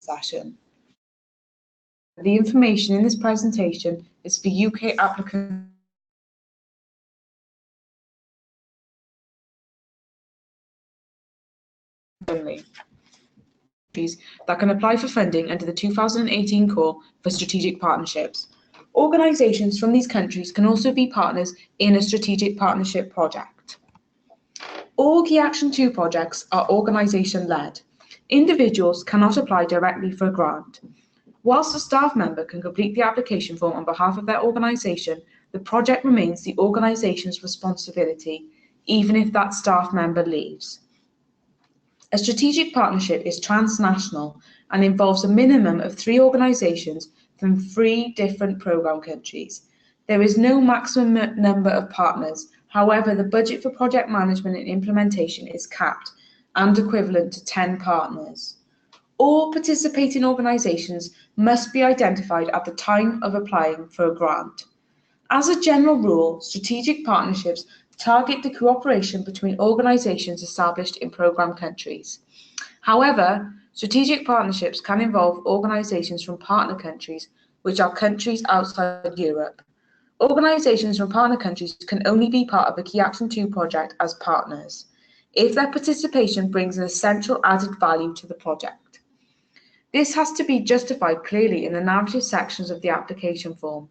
session. The information in this presentation is for UK applicants only that can apply for funding under the 2018 call for strategic partnerships. Organisations from these countries can also be partners in a strategic partnership project. All Key Action 2 projects are organisation-led. Individuals cannot apply directly for a grant. Whilst a staff member can complete the application form on behalf of their organisation, the project remains the organisation's responsibility, even if that staff member leaves. A strategic partnership is transnational and involves a minimum of 3 organisations from 3 different programme countries. There is no maximum number of partners. However, the budget for project management and implementation is capped and equivalent to 10 partners. All participating organisations must be identified at the time of applying for a grant. As a general rule, strategic partnerships target the cooperation between organisations established in programme countries. However, strategic partnerships can involve organisations from partner countries, which are countries outside Europe. Organisations from partner countries can only be part of a Key Action 2 project as partners, if their participation brings an essential added value to the project. This has to be justified clearly in the narrative sections of the application form.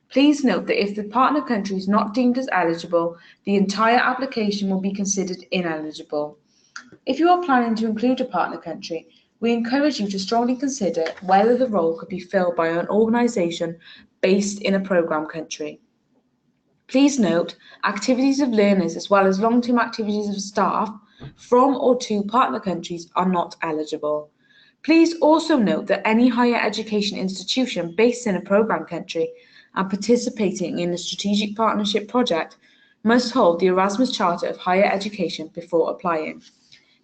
Please note that if the partner country is not deemed as eligible, the entire application will be considered ineligible. If you are planning to include a partner country, we encourage you to strongly consider whether the role could be filled by an organisation based in a programme country. Please note, activities of learners as well as long-term activities of staff from or to partner countries are not eligible. Please also note that any higher education institution based in a programme country and participating in a strategic partnership project must hold the Erasmus Charter of Higher Education before applying.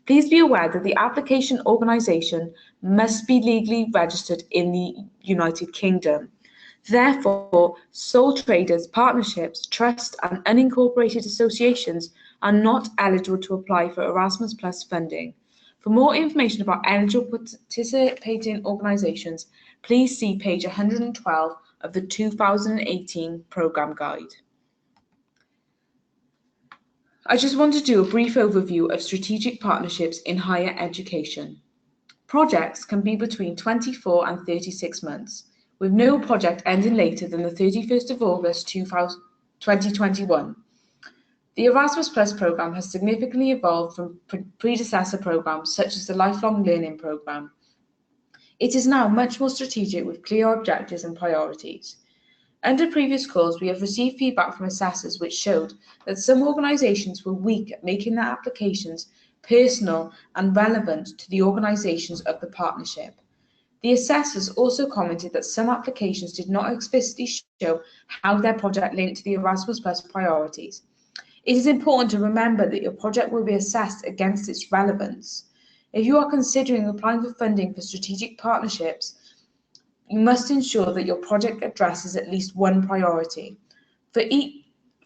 Please be aware that the application organisation must be legally registered in the United Kingdom. Therefore, sole traders, partnerships, trusts and unincorporated associations are not eligible to apply for Erasmus Plus funding. For more information about eligible participating organisations, please see page 112 of the 2018 programme guide. I just want to do a brief overview of strategic partnerships in higher education. Projects can be between 24 and 36 months, with no project ending later than the 31st of August 2021. The Erasmus Plus programme has significantly evolved from predecessor programmes such as the Lifelong Learning Programme. It is now much more strategic with clear objectives and priorities. Under previous calls, we have received feedback from assessors which showed that some organisations were weak at making their applications personal and relevant to the organisations of the partnership. The assessors also commented that some applications did not explicitly show how their project linked to the Erasmus Plus priorities. It is important to remember that your project will be assessed against its relevance. If you are considering applying for funding for strategic partnerships, you must ensure that your project addresses at least one priority.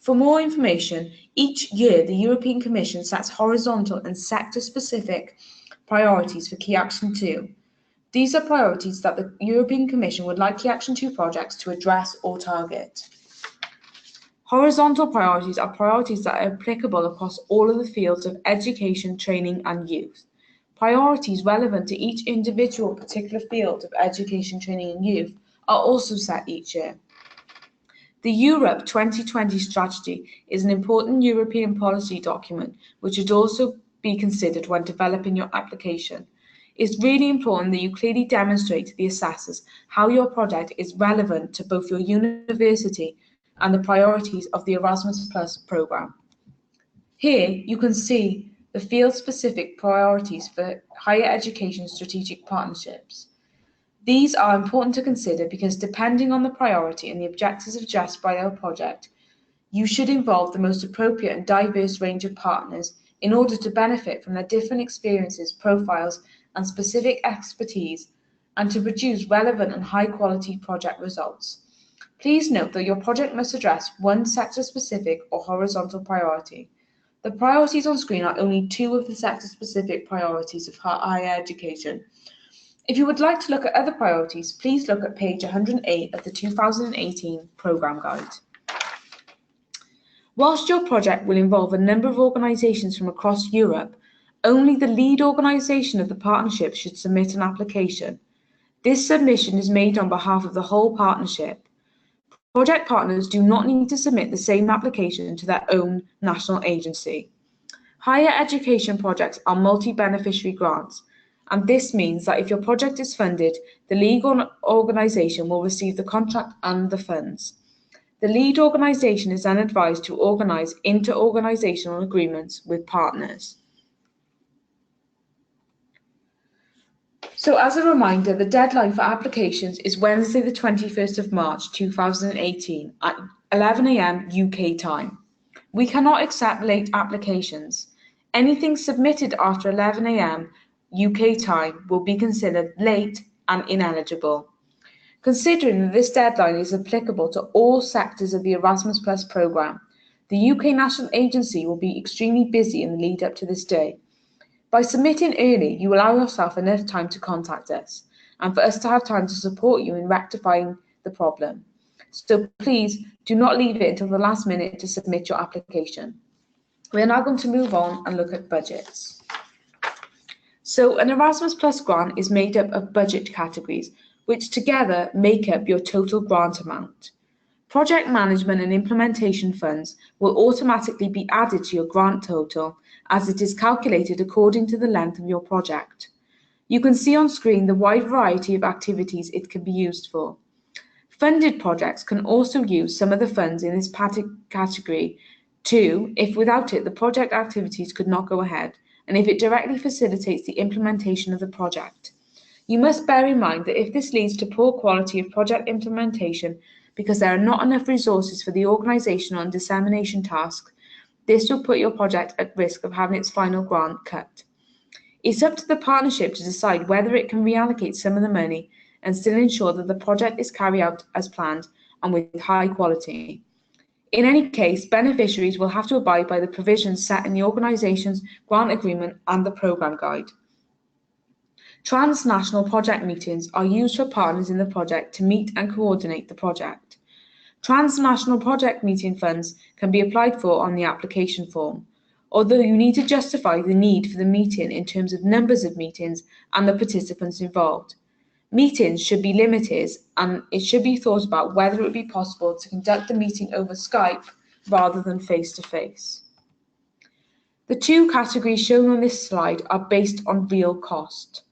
For more information, each year the European Commission sets horizontal and sector-specific priorities for Key Action 2. These are priorities that the European Commission would like Key Action 2 projects to address or target. Horizontal priorities are priorities that are applicable across all of the fields of education, training and youth. Priorities relevant to each individual particular field of education, training and youth are also set each year. The Europe 2020 strategy is an important European policy document which should also be considered when developing your application. It's really important that you clearly demonstrate to the assessors how your project is relevant to both your university and the priorities of the Erasmus Plus programme. Here you can see the field-specific priorities for higher education strategic partnerships. These are important to consider because depending on the priority and the objectives addressed by your project, you should involve the most appropriate and diverse range of partners in order to benefit from their different experiences, profiles, and specific expertise, and to produce relevant and high-quality project results. Please note that your project must address one sector-specific or horizontal priority. The priorities on screen are only 2 of the sector-specific priorities of higher education. If you would like to look at other priorities, please look at page 108 of the 2018 Programme Guide. Whilst your project will involve a number of organisations from across Europe, only the lead organisation of the partnership should submit an application. This submission is made on behalf of the whole partnership. Project partners do not need to submit the same application to their own national agency. Higher education projects are multi-beneficiary grants, and this means that if your project is funded, the lead organisation will receive the contract and the funds. The lead organisation is then advised to organise inter-organisational agreements with partners. So as a reminder, the deadline for applications is Wednesday the 21st of March 2018 at 11 AM UK time. We cannot accept late applications. Anything submitted after 11 AM UK time will be considered late and ineligible. Considering that this deadline is applicable to all sectors of the Erasmus Plus programme, the UK National Agency will be extremely busy in the lead up to this day. By submitting early, you allow yourself enough time to contact us and for us to have time to support you in rectifying the problem. So please do not leave it until the last minute to submit your application. We are now going to move on and look at budgets. So an Erasmus Plus grant is made up of budget categories, which together make up your total grant amount. Project management and implementation funds will automatically be added to your grant total as it is calculated according to the length of your project. You can see on screen the wide variety of activities it can be used for. Funded projects can also use some of the funds in this category too, if without it the project activities could not go ahead, and if it directly facilitates the implementation of the project. You must bear in mind that if this leads to poor quality of project implementation because there are not enough resources for the organisational and dissemination tasks, this will put your project at risk of having its final grant cut. It's up to the partnership to decide whether it can reallocate some of the money and still ensure that the project is carried out as planned and with high quality. In any case, beneficiaries will have to abide by the provisions set in the organisation's grant agreement and the programme guide. Transnational project meetings are used for partners in the project to meet and coordinate the project. Transnational project meeting funds can be applied for on the application form, although you need to justify the need for the meeting in terms of numbers of meetings and the participants involved. Meetings should be limited, and it should be thought about whether it would be possible to conduct the meeting over Skype rather than face-to-face. The two categories shown on this slide are based on real cost.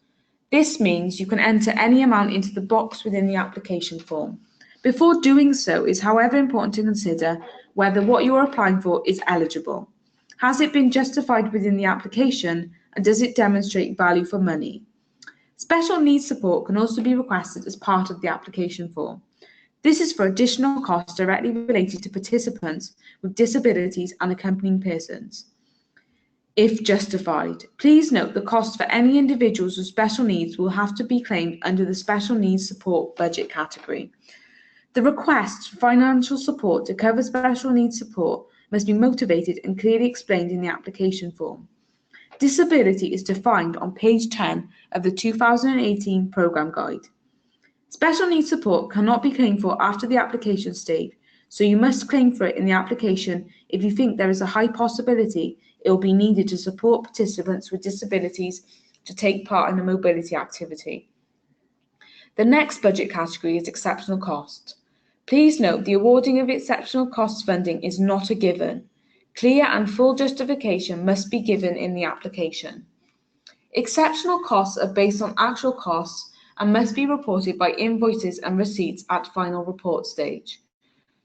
This means you can enter any amount into the box within the application form. Before doing so, it's however important to consider whether what you are applying for is eligible. Has it been justified within the application, and does it demonstrate value for money? Special needs support can also be requested as part of the application form. This is for additional costs directly related to participants with disabilities and accompanying persons. If justified, please note the cost for any individuals with special needs will have to be claimed under the Special Needs Support budget category. The request for financial support to cover special needs support must be motivated and clearly explained in the application form. Disability is defined on page 10 of the 2018 Programme Guide. Special needs support cannot be claimed for after the application stage, so you must claim for it in the application if you think there is a high possibility it will be needed to support participants with disabilities to take part in a mobility activity. The next budget category is exceptional cost. Please note the awarding of exceptional cost funding is not a given. Clear and full justification must be given in the application. Exceptional costs are based on actual costs and must be reported by invoices and receipts at final report stage.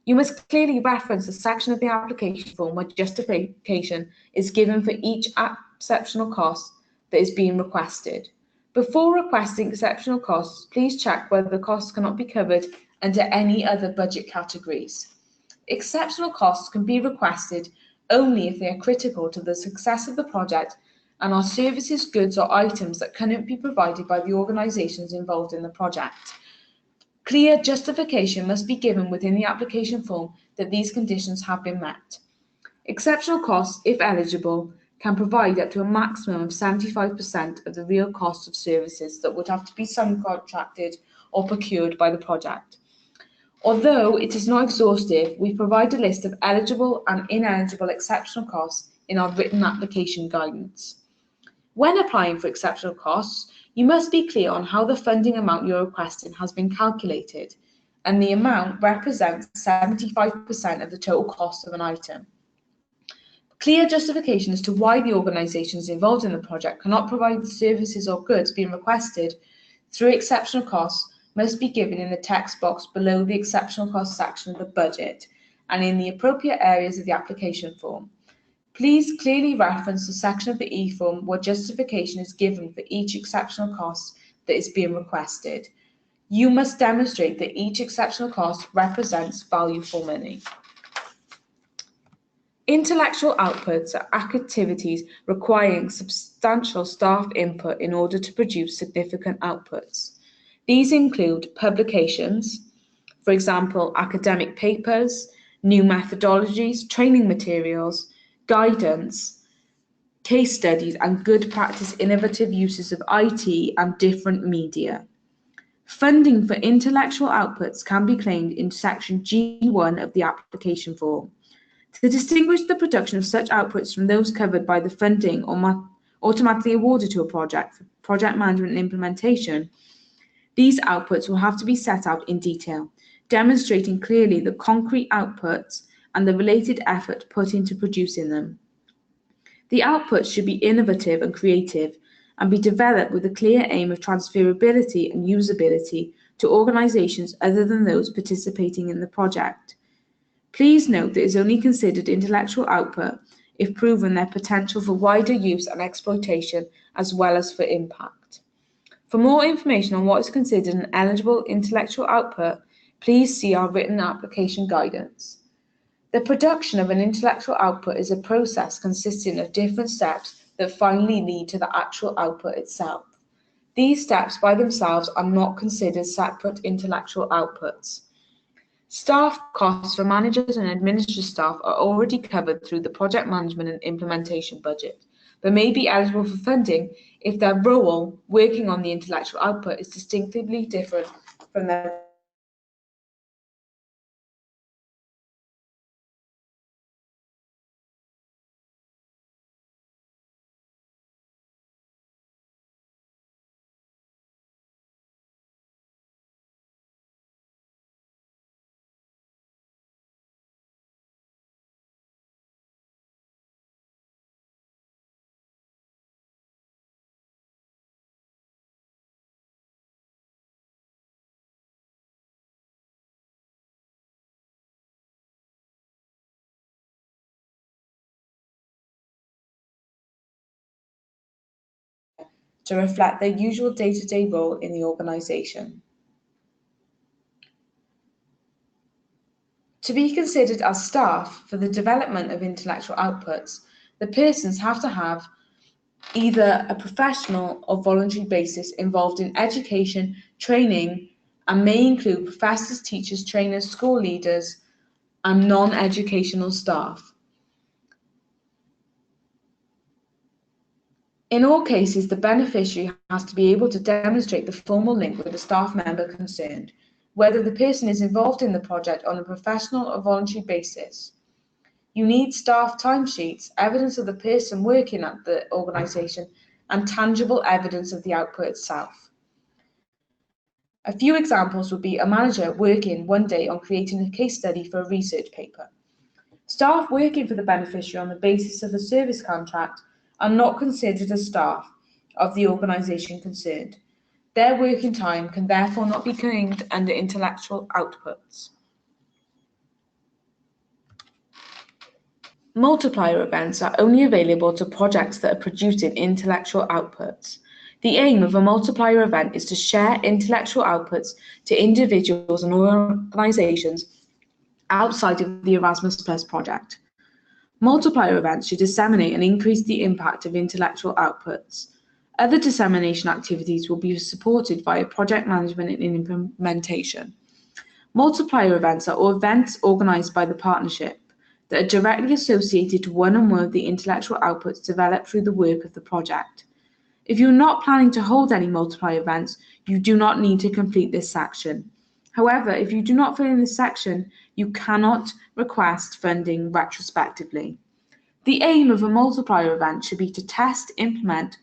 You must clearly reference the section of the application form where justification is given for each exceptional cost that is being requested. Before requesting exceptional costs, please check whether the costs cannot be covered under any other budget categories. Exceptional costs can be requested only if they are critical to the success of the project and are services, goods or items that cannot be provided by the organisations involved in the project. Clear justification must be given within the application form that these conditions have been met. Exceptional costs, if eligible, can provide up to a maximum of 75% of the real cost of services that would have to be subcontracted or procured by the project. Although it is not exhaustive, we provide a list of eligible and ineligible exceptional costs in our written application guidance. When applying for exceptional costs, you must be clear on how the funding amount you're requesting has been calculated, and the amount represents 75% of the total cost of an item. Clear justification as to why the organisations involved in the project cannot provide the services or goods being requested through exceptional costs must be given in the text box below the exceptional costs section of the budget and in the appropriate areas of the application form. Please clearly reference the section of the e-form where justification is given for each exceptional cost that is being requested. You must demonstrate that each exceptional cost represents value for money. Intellectual outputs are activities requiring substantial staff input in order to produce significant outputs. These include publications, for example, academic papers, new methodologies, training materials, guidance, case studies, and good practice innovative uses of IT and different media. Funding for intellectual outputs can be claimed in section G1 of the application form. To distinguish the production of such outputs from those covered by the funding or automatically awarded to a project for project management and implementation, these outputs will have to be set out in detail, demonstrating clearly the concrete outputs and the related effort put into producing them. The outputs should be innovative and creative and be developed with a clear aim of transferability and usability to organisations other than those participating in the project. Please note that it is only considered intellectual output if proven their potential for wider use and exploitation as well as for impact. For more information on what is considered an eligible intellectual output, please see our written application guidance. The production of an intellectual output is a process consisting of different steps that finally lead to the actual output itself. These steps by themselves are not considered separate intellectual outputs. Staff costs for managers and administrative staff are already covered through the project management and implementation budget, but may be eligible for funding if their role working on the intellectual output is distinctively different from their to reflect their usual day-to-day role in the organisation. To be considered as staff for the development of intellectual outputs, the persons have to have either a professional or voluntary basis involved in education, training, and may include professors, teachers, trainers, school leaders, and non-educational staff. In all cases, the beneficiary has to be able to demonstrate the formal link with the staff member concerned, whether the person is involved in the project on a professional or voluntary basis. You need staff timesheets, evidence of the person working at the organisation, and tangible evidence of the output itself. A few examples would be a manager working one day on creating a case study for a research paper. Staff working for the beneficiary on the basis of a service contract are not considered as staff of the organisation concerned. Their working time can therefore not be claimed under intellectual outputs. Multiplier events are only available to projects that are producing intellectual outputs. The aim of a multiplier event is to share intellectual outputs to individuals and organisations outside of the Erasmus Plus project. Multiplier events should disseminate and increase the impact of intellectual outputs. Other dissemination activities will be supported via project management and implementation. Multiplier events are events organised by the partnership. that are directly associated to one or more of the intellectual outputs developed through the work of the project. If you're not planning to hold any multiplier events, you do not need to complete this section. However, if you do not fill in this section, you cannot request funding retrospectively. The aim of a multiplier event should be to test, implement,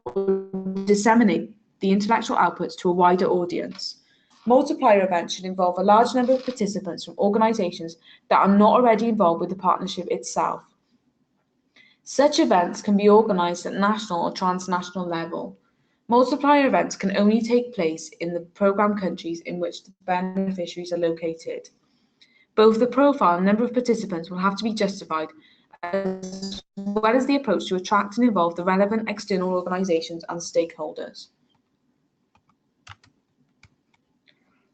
or disseminate the intellectual outputs to a wider audience. Multiplier events should involve a large number of participants from organisations that are not already involved with the partnership itself. Such events can be organised at national or transnational level. Multiplier events can only take place in the programme countries in which the beneficiaries are located. Both the profile and number of participants will have to be justified, as well as the approach to attract and involve the relevant external organisations and stakeholders.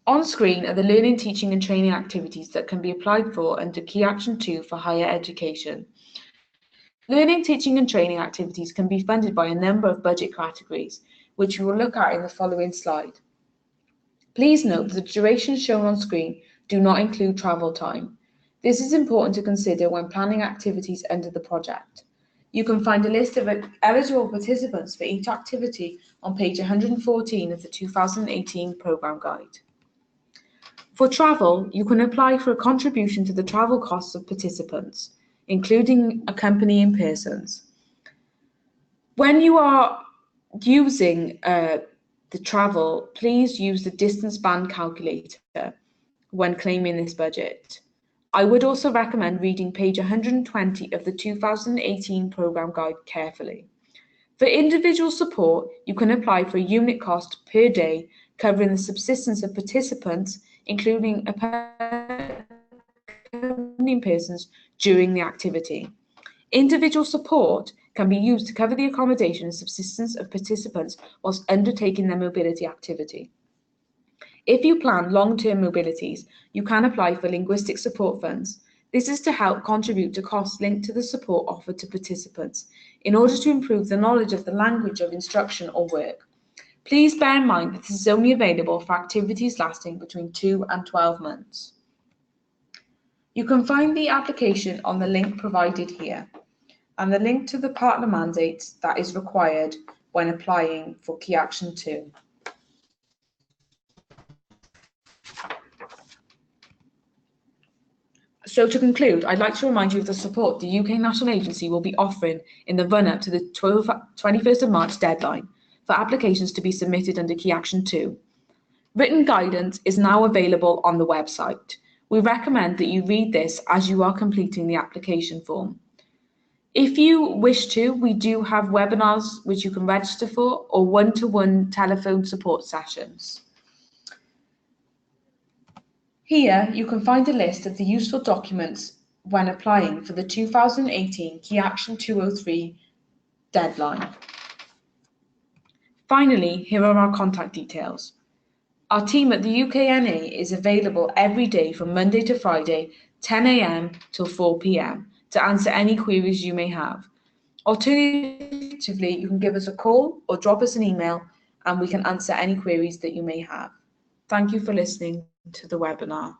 On screen are the learning, teaching and training activities that can be applied for under Key Action 2 for higher education. Learning, teaching and training activities can be funded by a number of budget categories, which we will look at in the following slide. Please note that the durations shown on screen do not include travel time. This is important to consider when planning activities under the project. You can find a list of eligible participants for each activity on page 114 of the 2018 Programme Guide. For travel, you can apply for a contribution to the travel costs of participants, including accompanying persons. When you are using the travel, please use the distance band calculator when claiming this budget. I would also recommend reading page 120 of the 2018 Programme Guide carefully. For individual support, you can apply for a unit cost per day covering the subsistence of participants, including accompanying persons during the activity. Individual support can be used to cover the accommodation and subsistence of participants whilst undertaking their mobility activity. If you plan long-term mobilities, you can apply for linguistic support funds. This is to help contribute to costs linked to the support offered to participants in order to improve the knowledge of the language of instruction or work. Please bear in mind that this is only available for activities lasting between 2 and 12 months. You can find the application on the link provided here and the link to the partner mandate that is required when applying for Key Action 2. So to conclude, I'd like to remind you of the support the UK National Agency will be offering in the run-up to the 21st of March deadline for applications to be submitted under Key Action 2. Written guidance is now available on the website. We recommend that you read this as you are completing the application form. If you wish to, we do have webinars which you can register for or one-to-one telephone support sessions. Here you can find a list of the useful documents when applying for the 2018 Key Action 203 deadline. Finally, here are our contact details. Our team at the UKNA is available every day from Monday to Friday, 10 AM till 4 PM, to answer any queries you may have. Alternatively, you can give us a call or drop us an email and we can answer any queries that you may have. Thank you for listening to the webinar.